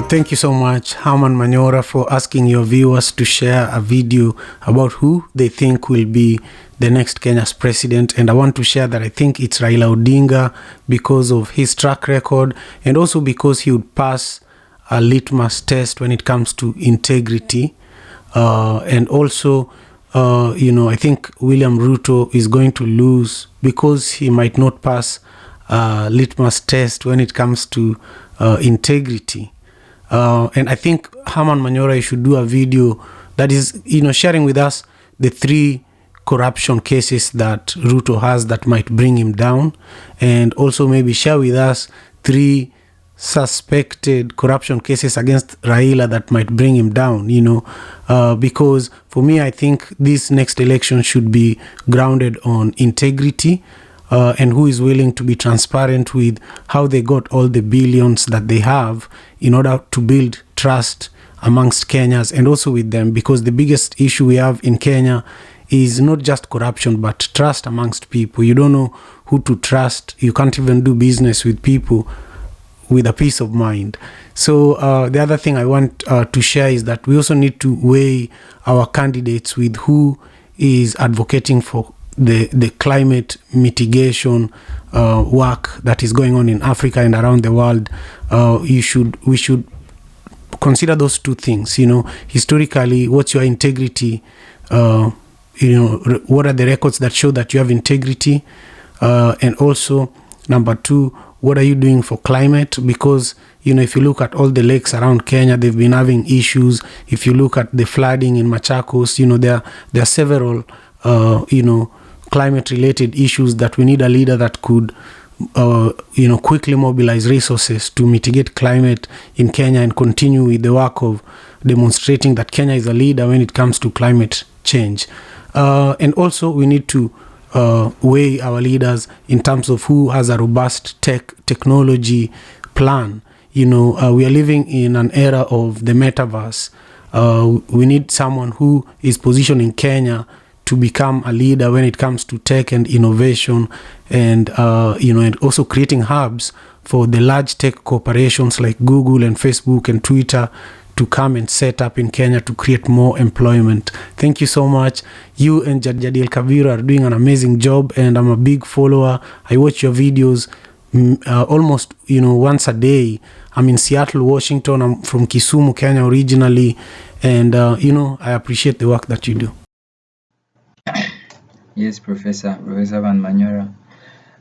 Thank you so much, Herman Manyora, for asking your viewers to share a video about who they think will be the next Kenya's president. And I want to share that I think it's Raila Odinga because of his track record and also because he would pass a litmus test when it comes to integrity. And also, I think William Ruto is going to lose because he might not pass a litmus test when it comes to integrity. And I think Herman Manyora should do a video that is, sharing with us the 3 corruption cases that Ruto has that might bring him down, and also maybe share with us 3 suspected corruption cases against Raila that might bring him down, because for me, I think this next election should be grounded on integrity. And who is willing to be transparent with how they got all the billions that they have in order to build trust amongst Kenyans and also with them, because the biggest issue we have in Kenya is not just corruption but trust amongst people. You don't know who to trust. You can't even do business with people with a peace of mind. So the other thing I want to share is that we also need to weigh our candidates with who is advocating for the climate mitigation work that is going on in Africa and around the world. We should consider those 2 things. Historically, what's your integrity? What are the records that show that you have integrity? And also, number 2, what are you doing for climate? Because if you look at all the lakes around Kenya, they've been having issues. If you look at the flooding in Machakos, there are several climate-related issues that we need a leader that could, quickly mobilize resources to mitigate climate in Kenya and continue with the work of demonstrating that Kenya is a leader when it comes to climate change. And also, we need to weigh our leaders in terms of who has a robust technology plan. We are living in an era of the metaverse. We need someone who is positioning Kenya to become a leader when it comes to tech and innovation, and and also creating hubs for the large tech corporations like Google and Facebook and Twitter to come and set up in Kenya to create more employment. Thank you so much. You and Jadiel Kabir are doing an amazing job, and I'm a big follower. I watch your videos almost once a day. I'm in Seattle, Washington. I'm from Kisumu, Kenya originally, and I appreciate the work that you do. Yes, Professor Herman Manyora.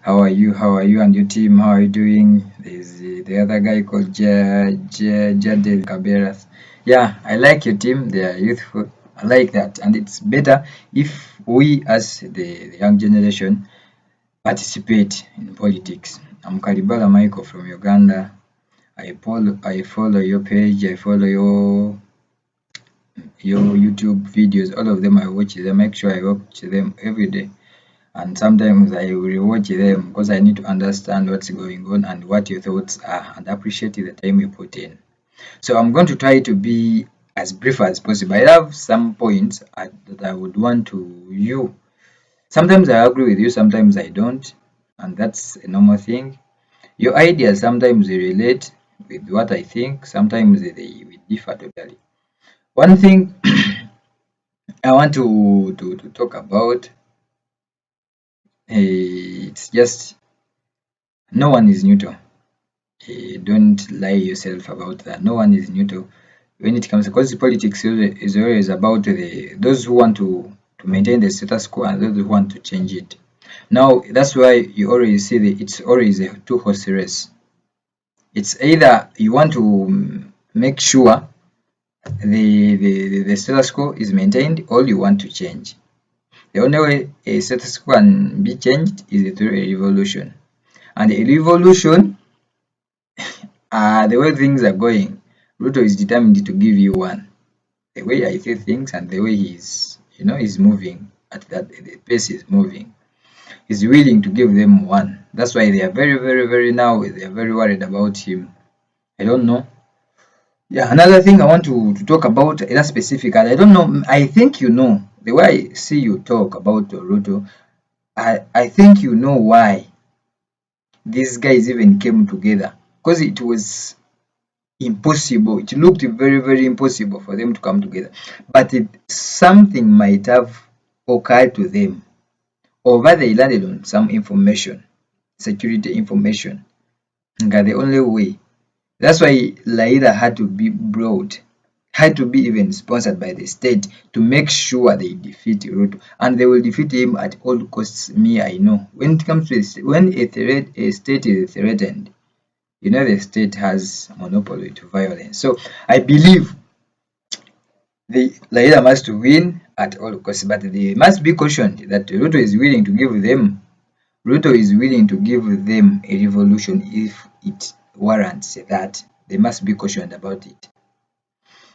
How are you? How are you and your team? How are you doing? There's the other guy called Jadel Caberas. Yeah, I like your team. They are youthful. I like that. And it's better if we, as the young generation, participate in politics. I'm Karibala Michael from Uganda. I follow your page. I follow your YouTube videos. All of them I watch them. Make sure I watch them every day, and sometimes I will rewatch them because I need to understand what's going on and what your thoughts are, and appreciate the time you put in. So I'm going to try to be as brief as possible. I have some points that I would want you. Sometimes I agree with you, sometimes I don't, and that's a normal thing. Your ideas sometimes they relate with what I think, sometimes we differ totally. One thing I want to talk about, it's just no one is neutral. Don't lie yourself about that. No one is neutral when it comes, because politics is always about those who want to maintain the status quo and those who want to change it. Now that's why you always see it's always a 2-horse race. It's either you want to make sure the status quo is maintained, or you want to change. The only way a status quo can be changed is through a revolution, and a revolution, the way things are going, Ruto is determined to give you one. The way I see things and the way he's moving at that the pace is moving, he's willing to give them one. That's why they are very, very, very now they are very worried about him. I don't know. Yeah, another thing I want to talk about that specific, and I don't know, I think the way I see you talk about Ruto, I think why these guys even came together, because it was impossible. It looked very, very impossible for them to come together. But something might have occurred to them, or whether they landed on some information, security information. The only way. That's why Laila had to be brought, had to be even sponsored by the state to make sure they defeat Ruto, and they will defeat him at all costs. Me, I know. When it comes to this, when a state is threatened, the state has monopoly to violence. So I believe the Laila must win at all costs, but they must be cautioned that Ruto is willing to give them. Ruto is willing to give them a revolution if it warrants that. They must be cautioned about it.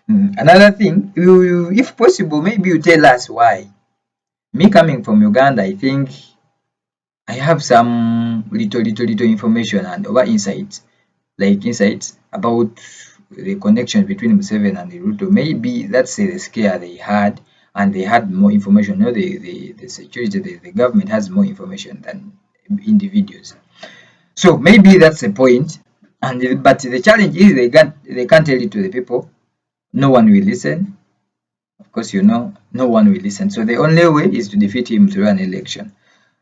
Another thing, if possible, maybe you tell us why. Me coming from Uganda, I think I have some little information and over insights, about the connection between Museveni and Ruto. Maybe that's the scare they had, and they had more information. The security, the government has more information than individuals. So maybe that's the point. But the challenge is they can't tell it to the people. No one will listen. Of course, no one will listen. So the only way is to defeat him through an election.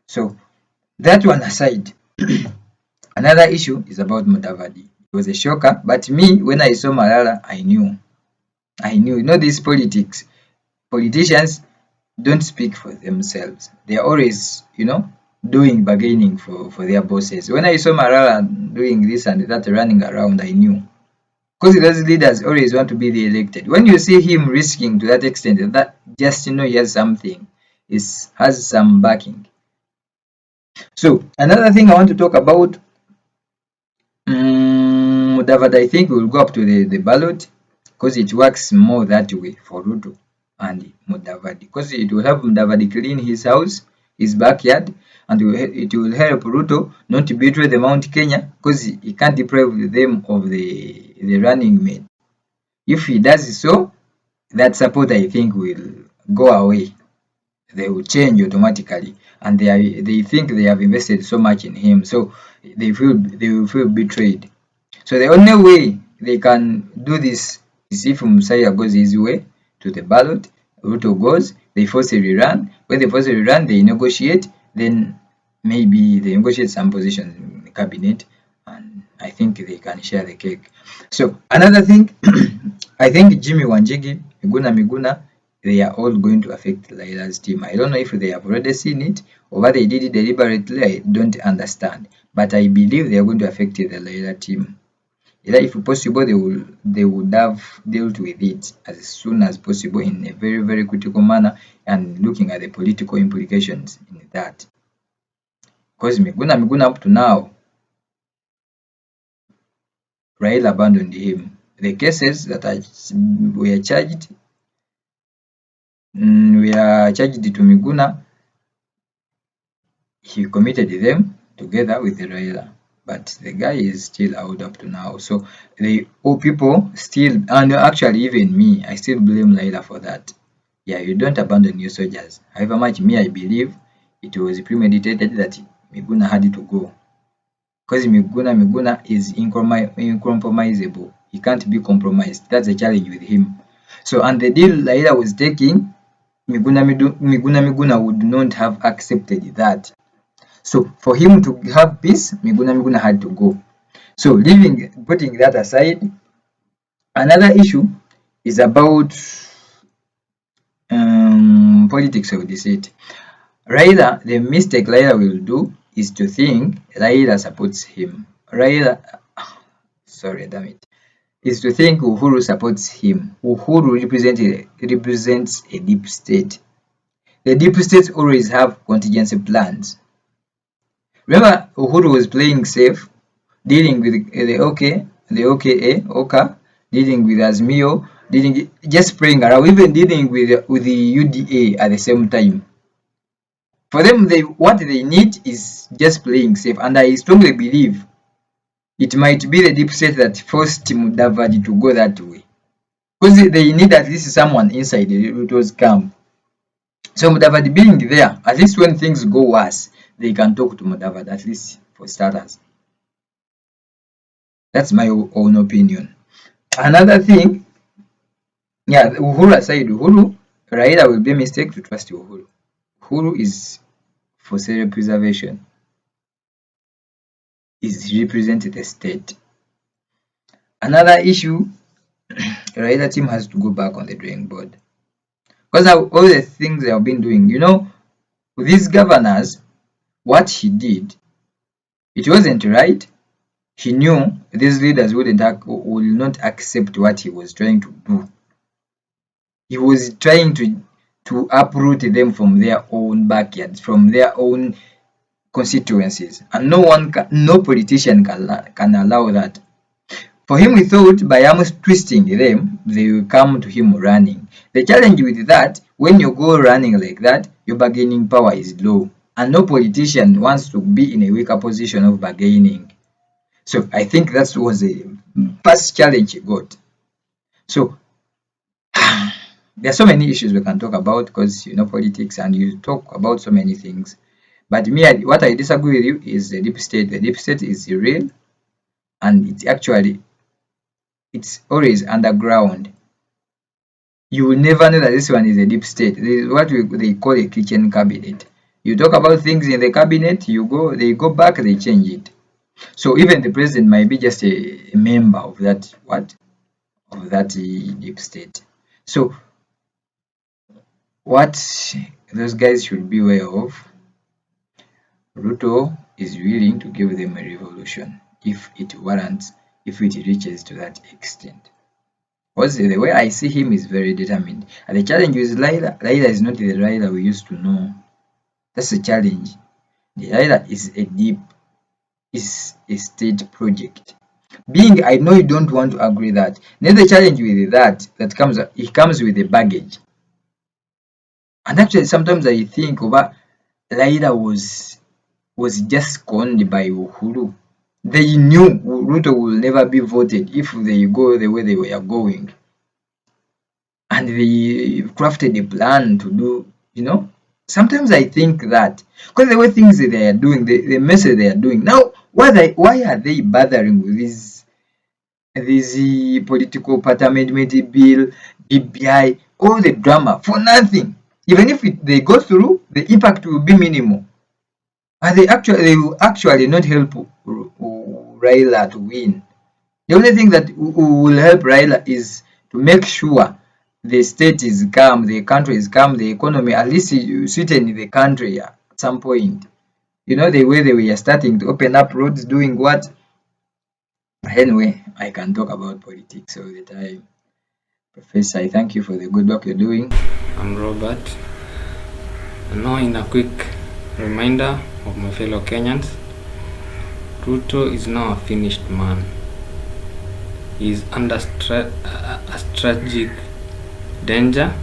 So that one aside, another issue is about Mudavadi. It was a shocker, but me, when I saw Malala, I knew. These politicians don't speak for themselves. They are always, doing bargaining for their bosses. When I saw Malala doing this and that, running around, I knew. Because those leaders always want to be the elected. When you see him risking to that extent, that just he has something, has some backing. So another thing I want to talk about, Mudavadi, I think will go up to the ballot, because it works more that way for Ruto and Mudavadi, because it will help Mudavadi clean his house, his backyard, and it will help Ruto not to betray the Mount Kenya, because he can't deprive them of the running mate. If he does so, that support, I think, will go away. They will change automatically, and they think they have invested so much in him, so they will feel betrayed. So the only way they can do this is if Musalia goes his way to the ballot, Ruto goes, they force a rerun. When they force a rerun, they negotiate. Then maybe they negotiate some positions in the cabinet, and I think they can share the cake. So another thing, I think Jimmy Wanjigi, Miguna, they are all going to affect Laila's team. I don't know if they have already seen it or whether they did it deliberately. I don't understand, but I believe they are going to affect the Laila team. If possible, they would have dealt with it as soon as possible in a very, very critical manner, and looking at the political implications in that. Because Miguna up to now, Raila abandoned him. The cases that were charged to Miguna, he committed them together with Raila. But the guy is still out up to now. So people still, and actually even me, I still blame Laila for that. Yeah, you don't abandon your soldiers. However much I believe it was premeditated that Miguna had to go. Because Miguna is incompromisable. He can't be compromised. That's a challenge with him. So, and the deal Laila was taking, Miguna would not have accepted that. So for him to have peace, Miguna had to go. So putting that aside, another issue is about politics of the state. The mistake Raila will do is to think Raila supports him. Is to think Uhuru supports him. Uhuru represents a deep state. The deep states always have contingency plans. Remember, Uhuru was playing safe, dealing with the OKA, dealing with Azmio, just playing around, even dealing with the UDA at the same time. For them, what they need is just playing safe, and I strongly believe it might be the deep state that forced Mudavadi to go that way, because they need at least someone inside it was camp. So Mudavadi being there, at least when things go worse, they can talk to Mudavadi, at least for starters. That's my own opinion. Another thing, yeah, Uhuru aside, Raila will be a mistake to trust Uhuru. Uhuru is for self-preservation, is represented the state. Another issue, Raila team has to go back on the drawing board. Because all the things they have been doing, these governors, what he did, it wasn't right. He knew these leaders will not accept what he was trying to do. He was trying to uproot them from their own backyards, from their own constituencies, and no politician can allow that. For him, he thought by almost twisting them, they will come to him running. The challenge with that, when you go running like that, your bargaining power is low, and no politician wants to be in a weaker position of bargaining. So I think that was the first challenge he got. So there are so many issues we can talk about because politics and you talk about so many things. But me, what I disagree with you is the deep state. The deep state is real, and it's always underground. You will never know that this one is a deep state. This is what they call a kitchen cabinet. You talk about things in the cabinet, they go back, they change it. So even the president might be just a member of that deep state. So what those guys should be aware of, Ruto is willing to give them a revolution if it warrants, if it reaches to that extent. Because the way I see him is very determined. And the challenge with Laila is not the Laila we used to know. That's the challenge. The Laila is a state project. I know you don't want to agree that. Then the challenge with that comes with a baggage. And actually sometimes I think Laila was just conned by Uhuru. They knew Ruto will never be voted if they go the way they were going. And they crafted a plan to do. Sometimes I think that because the way things they are doing, the message they are doing now, why are they bothering with this political part amendment bill, BBI, all the drama for nothing? Even if they go through, the impact will be minimal, and they will actually not help Raila to win. The only thing that will help Raila is to make sure the state is calm, the country is calm, the economy, at least you sweeten the country at some point. The way they were starting to open up roads, doing what? Anyway, I can talk about politics all the time. Professor, I thank you for the good work you're doing. I'm Robert. And now, in a quick reminder of my fellow Kenyans, Ruto is now a finished man. He is under a strategic danger,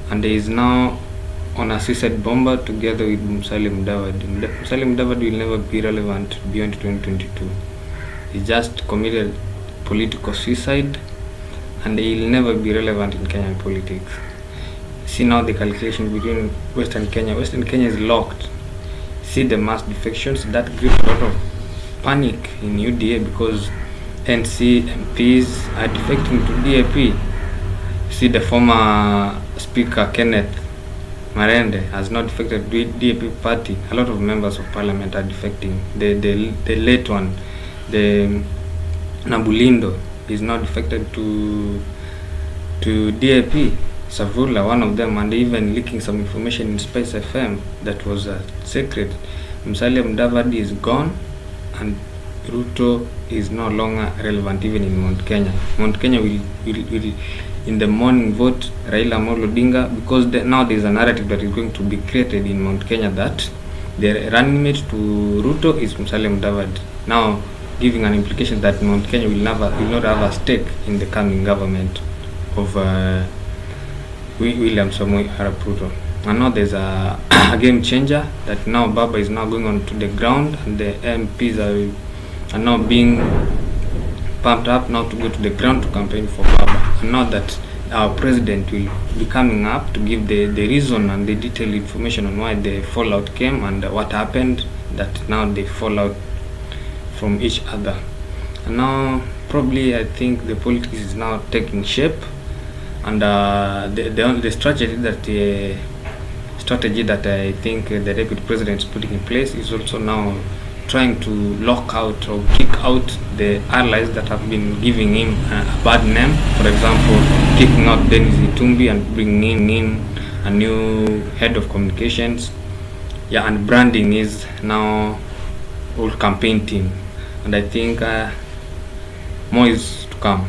and he is now on a suicide bomber together with Musalia Mudavadi. Musalia Mudavadi will never be relevant beyond 2022. He just committed political suicide, and he will never be relevant in Kenyan politics. See now the calculation between Western Kenya. Western Kenya is locked. See the mass defections that create a lot of panic in UDA because NC MPs are defecting to DAP. See the former Speaker Kenneth Marende has not defected to DAP party. A lot of members of parliament are defecting. The late one, the Nabulindo, is not defected to DAP. Savula, one of them, and even leaking some information in Space FM that was a secret. Musalia Mudavadi is gone, and Ruto is no longer relevant even in Mount Kenya. Mount Kenya will in the morning vote Raila Amolo Odinga because now there is a narrative that is going to be created in Mount Kenya that the running mate to Ruto is Musalia Mudavadi. Now giving an implication that Mount Kenya will not have a stake in the coming government of William Samoei Arap Ruto. And now there's a game changer that now Baba is now going on to the ground, and the MPs are now being pumped up now to go to the ground to campaign for Baba. And now that our president will be coming up to give the reason and the detailed information on why the fallout came and what happened, that now they fall out from each other. And now probably I think the politics is now taking shape, and the strategy that I think the deputy president is putting in place is also now trying to lock out or kick out the allies that have been giving him a bad name. For example, kicking out Dennis Itumbi and bringing in a new head of communications. Yeah, and branding is now whole campaign team, and I think more is to come.